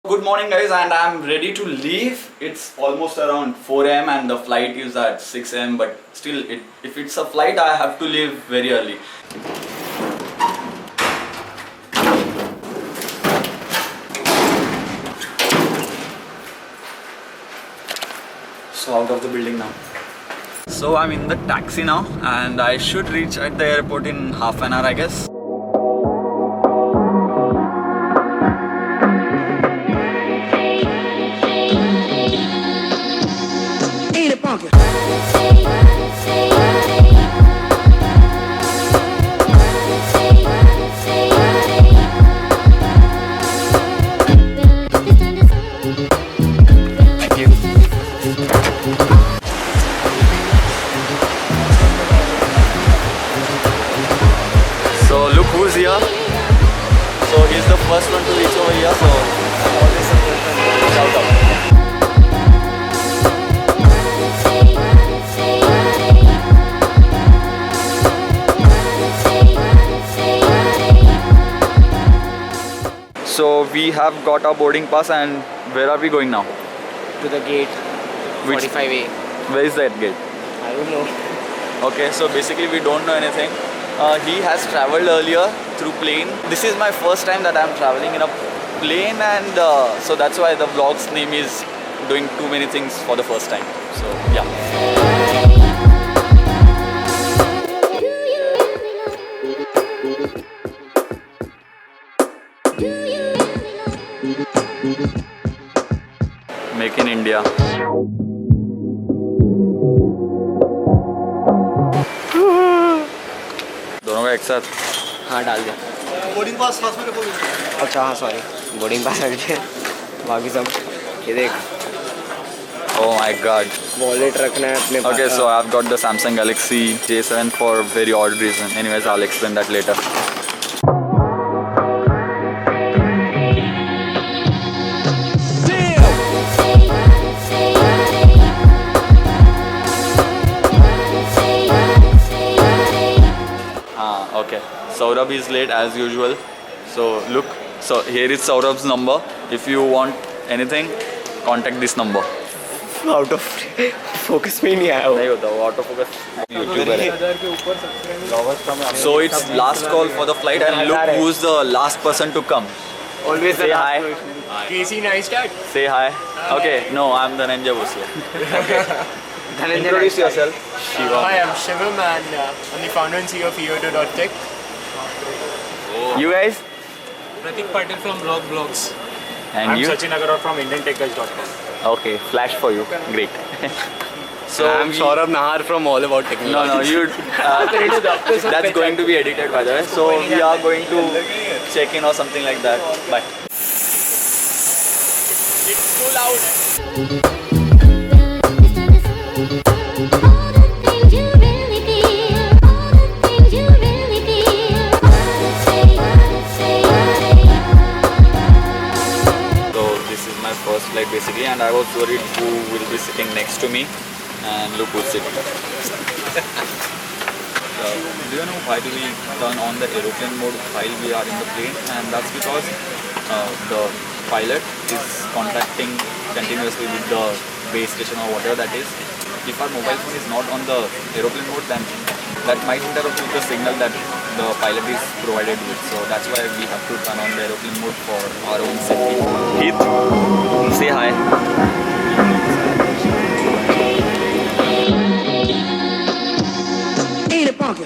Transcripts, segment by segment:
Good morning guys, and I'm ready to leave. It's almost around 4 am and the flight is at 6 am, but still if it's a flight I have to leave very early. So out of the building now. So I'm in the taxi now and I should reach at the airport in half an hour, I guess. So look who's here. So he's the first one to reach over here. So always a shout out. So we have got our boarding pass, and where are we going now? To the gate. Which 45A. Where is that gate? I don't know. Okay, so basically we don't know anything. He has traveled earlier through plane. This is my first time that I'm traveling in a plane, and so that's why the vlog's name is doing too many things for the first time. So yeah. Make in India. दोनों का एक साथ. हाँ डाल दिया. Boarding pass पास में खोलो. अच्छा हाँ सॉरी बोर्डिंग पास हट गया. बाकी सब ये देख. Oh my god. वॉलेट रखना है अपने पास. Okay, so I've got the Samsung Galaxy J7 for a very odd reason. Anyways, I'll explain that later. Okay, Saurabh is late as usual. So look, so here is Saurabh's number. If you want anything, contact this number. Out of focus में ही नहीं आया. नहीं होता वो auto focus. YouTuber है. So it's last call for the flight, and look who's the last person to come. Always Say hi. Casey Neistat. Say hi. Okay, no, I'm Dhananjay Bhosle. Introduce yourself. Shiva. Hi, I'm Shivam and I'm the founder and CEO of EO2.tech. You guys? Pratik Patil from Blog Blogs. And I'm you? Sachin Agarwal from IndianTechGuys.com. Okay, flash for you. Great. So I'm Saurabh Nahar from All About Technology. No, you. That's going to be edited, by the way. So we are going to check in or something like that. Bye. It's too loud. First flight basically, and I was worried who will be sitting next to me, and look who's sitting. Do you know why do we turn on the aeroplane mode while we are in the plane? And that's because the pilot is contacting continuously with the base station or whatever that is. If our mobile phone is not on the aeroplane mode, then that might interrupt with the signal that the pilot is provided with. So that's why we have to turn on the aeroplane mode for our own safety. Heath, say hi. Ain't it bunker?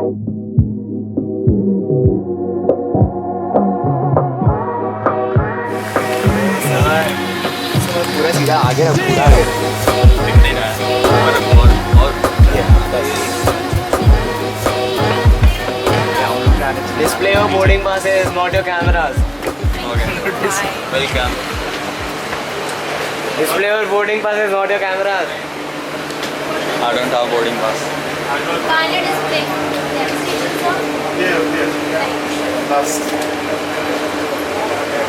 पूरा सीधा आगे रख, पूरा आगे दिख नहीं रहा है और Display your boarding passes, not your cameras. Welcome Display your boarding passes, not your cameras. I don't have boarding pass. Pilot display.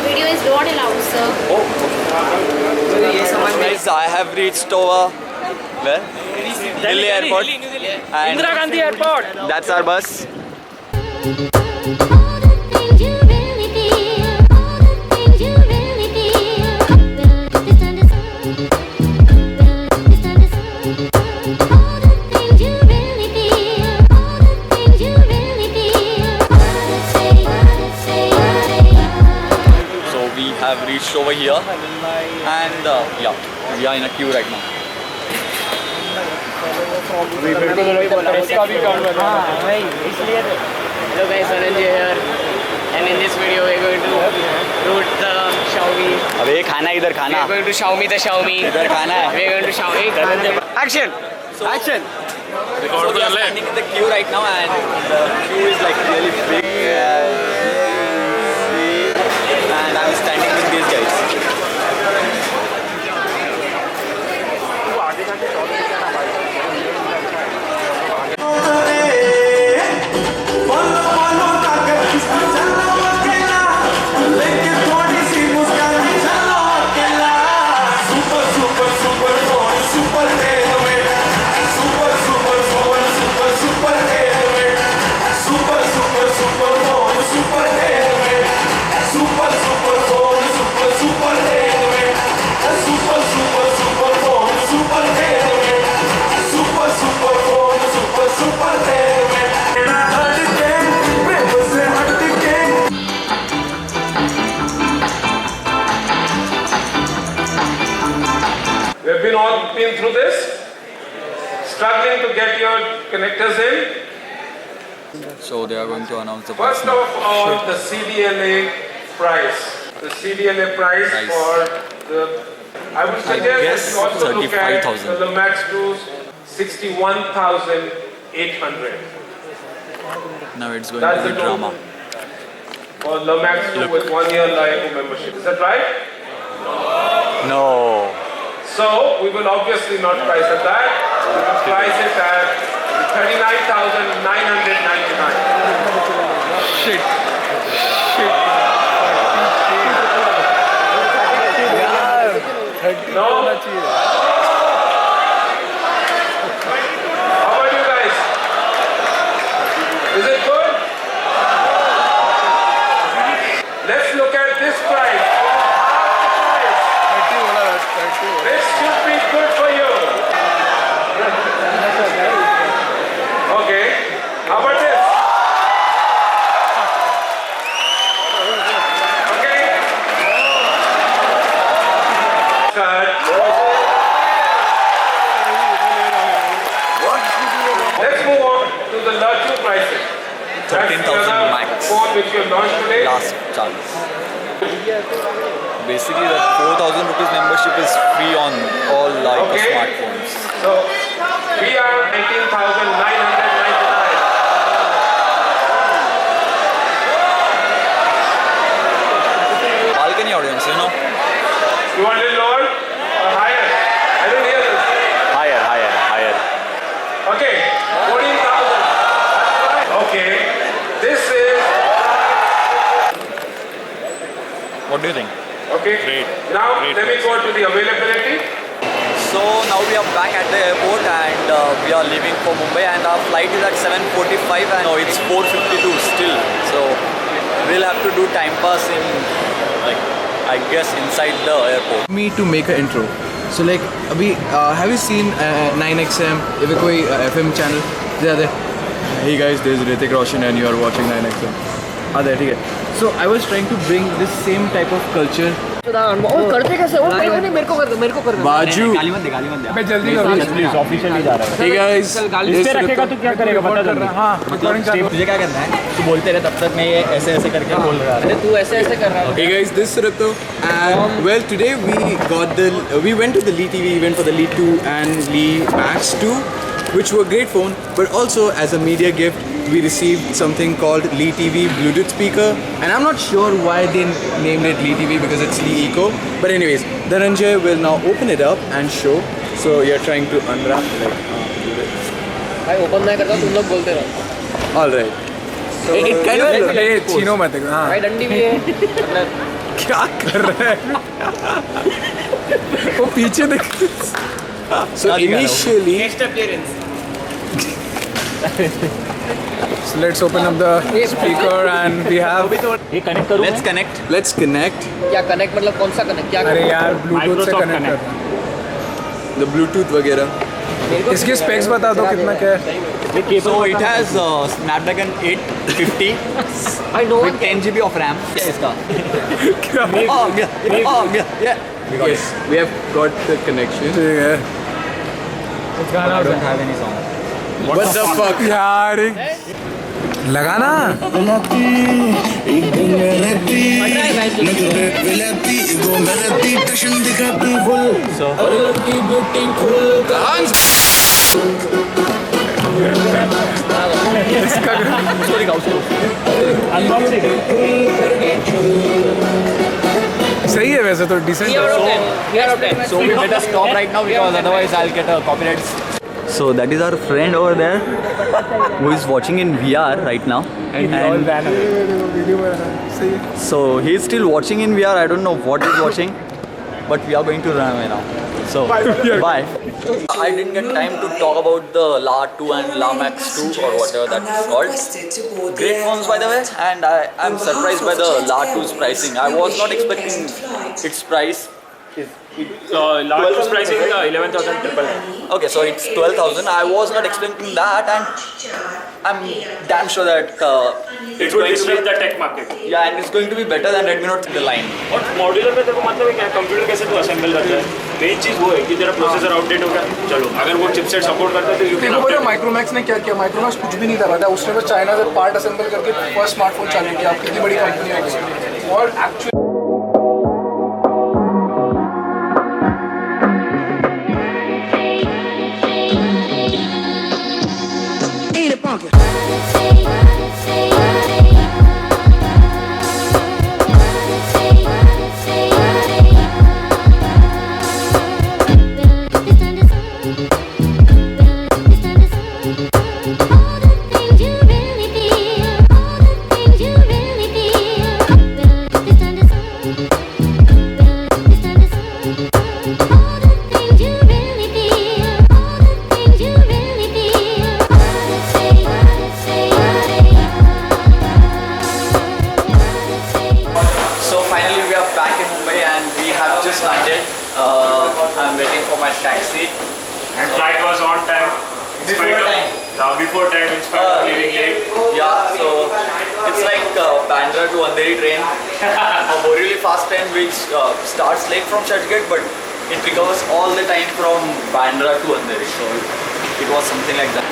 Video is not allowed, sir. Guys, I have reached over where? Delhi Airport. And Indira Gandhi Airport. that's our bus. All the things you really feel, all the things you really feel. Will this under sun? Will this under sun? All the things you really feel, all the things you really feel. So we have reached over here, and yeah, we are in a queue right now. Hello guys, Sanjay here, and in this video we're going to root the Xiaomi. अबे खाना इधर खाना. We're going to Xiaomi the Xiaomi. इधर खाना है. We're going to Xiaomi. Action! Action! So we are standing in the queue right now, and the queue is like really big. And I'm standing with these guys. We've been through this, struggling to get your connectors in. So they are going to announce the price First now. of all, the CDLA price. The CDLA price Price. for the, I would suggest guess that you also look at 35,000. the Lumax 2's 61,800. Now it's going That's to be the total. drama. For Lumax 2 with 1 year life membership. Is that right? No. So we will obviously not price at that. We will price it at 39,999. No? How about you guys? Is it good? Let's look at this price. This should be good for you. Okay. How about this? Okay. Cut. Let's move on to the larger prices. That's the 13,000 other max. phone which you launched today. Last chance. Basically, that 4,000 rupees membership is free on all like Okay. smartphones. So we are 19,999. Balcony audience, you know. You want it lower or higher? I didn't hear this. Higher. Okay, 14,000. Okay, this is What do you think? okay. Great. Now Great let me go to the availability. So now we are back at the airport, and we are leaving for Mumbai, and our flight is at 7:45 and now it's 4:52 still. So we'll have to do time pass in, like, I guess inside the airport. Me to make an intro. So like अभी have you seen 9XM? If कोई FM channel they are there. Hey guys, this is Hrithik Roshan and you are watching 9XM. हाँ there ठीक है. So I was trying to bring this same type of culture. to the unboxing. करते कैसे? वो मेरे को कर दो, मेरे को कर दो. बाजू. गाली मत दे. मैं जल्दी करूँ ऑफिशियली जा रहा Hey guys. इस पे रखेगा तो क्या करेगा बता जल्दी. हाँ तुझे क्या करना है? तू बोलते रहे तब तक मैं ये ऐसे करके बोल रहा अरे तू ऐसे कर रहा है. Hey guys, this is Rito, and well today we went to the Lee TV event for the Lee 2 and Lee Max 2, which were great phone, but also as a media gift we received something called Lee TV Bluetooth speaker, and I'm not sure why they named it Lee TV because it's Lee Eco, but anyways, Dhananjay will now open it up and show. So you're trying to unwrap भाई open नहीं करता, तुम लोग बोलते रहो. all right. So it kind of Chino मत. हाँ भाई डंडी भी है. क्या कर रहे हैं? वो पीछे देख. So initially, Guest appearance. So let's open up the speaker and we have. Let's connect. let's connect क्या कनेक्ट मतलब कौन सा कनेक्ट? क्या अरे यार ब्लूटूथ से कनेक्ट करना. the Bluetooth वगैरह. इसके स्पेक्स बता दो कितना क्या है. So it has Snapdragon 850 I know with 10 GB of RAM. क्या है इसका? Yeah. Yes, we have got the connection. ठीक है. I don't have any song. What the fuck? यार लगाना. सही है वैसे तो decent. So we better stop right now because otherwise I'll get a copyright. So that is our friend over there who is watching in VR right now. And so he's still watching in VR. I don't know what he's watching, but we are going to run away now. So bye. I didn't get time to talk about the La 2 and La Max 2 or whatever that is called. Great phones by the way, and I'm surprised by the La 2's pricing. I was not expecting its price. Last price is 11,000. Okay, so it's 12,000. I was not expecting that, and I'm damn sure that It will disrupt the tech market. yeah, and it's going to be better than Redmi Note in the line. और modular में देखो मतलब क्या computer कैसे तो assemble करता है. Main चीज़ वो है कि तेरा प्रोसेसर आउटडेट होगा. चलो अगर वो चिपसेट सपोर्ट करता है तो यू कैन देखो बोलो माइक्रोमैक्स ने क्या किया. माइक्रोमैक्स कुछ भी नहीं कर रहा था. उसने बस चाइना से पार्ट असेंबल करके फर्स्ट स्मार्टफोन चालू किया. आप कितनी बड़ी कंपनी है और actually just landed. I'm waiting for my taxi. And flight was on time. Before time. Before time, in spite of leaving late. Yeah, so it's like Bandra to Andheri train, a really fast train which starts late from Churchgate, but it recovers all the time from Bandra to Andheri. So it was something like that.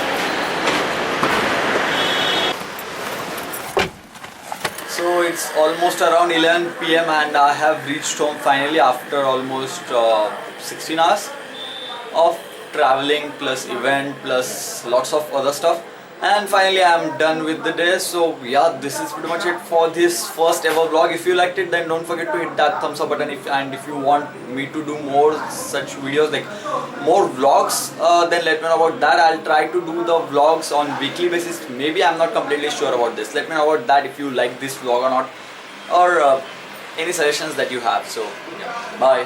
So it's almost around 11 PM and I have reached home finally after almost 16 hours of traveling plus event plus lots of other stuff, and finally I'm done with the day. So yeah, this is pretty much it for this first ever vlog. If you liked it, then don't forget to hit that thumbs up button, and if you want me to do more such videos, like more vlogs, then let me know about that. I'll try to do the vlogs on weekly basis. Maybe I'm not completely sure about this. Let me know about that if you like this vlog or not, or any suggestions that you have. So yeah, bye.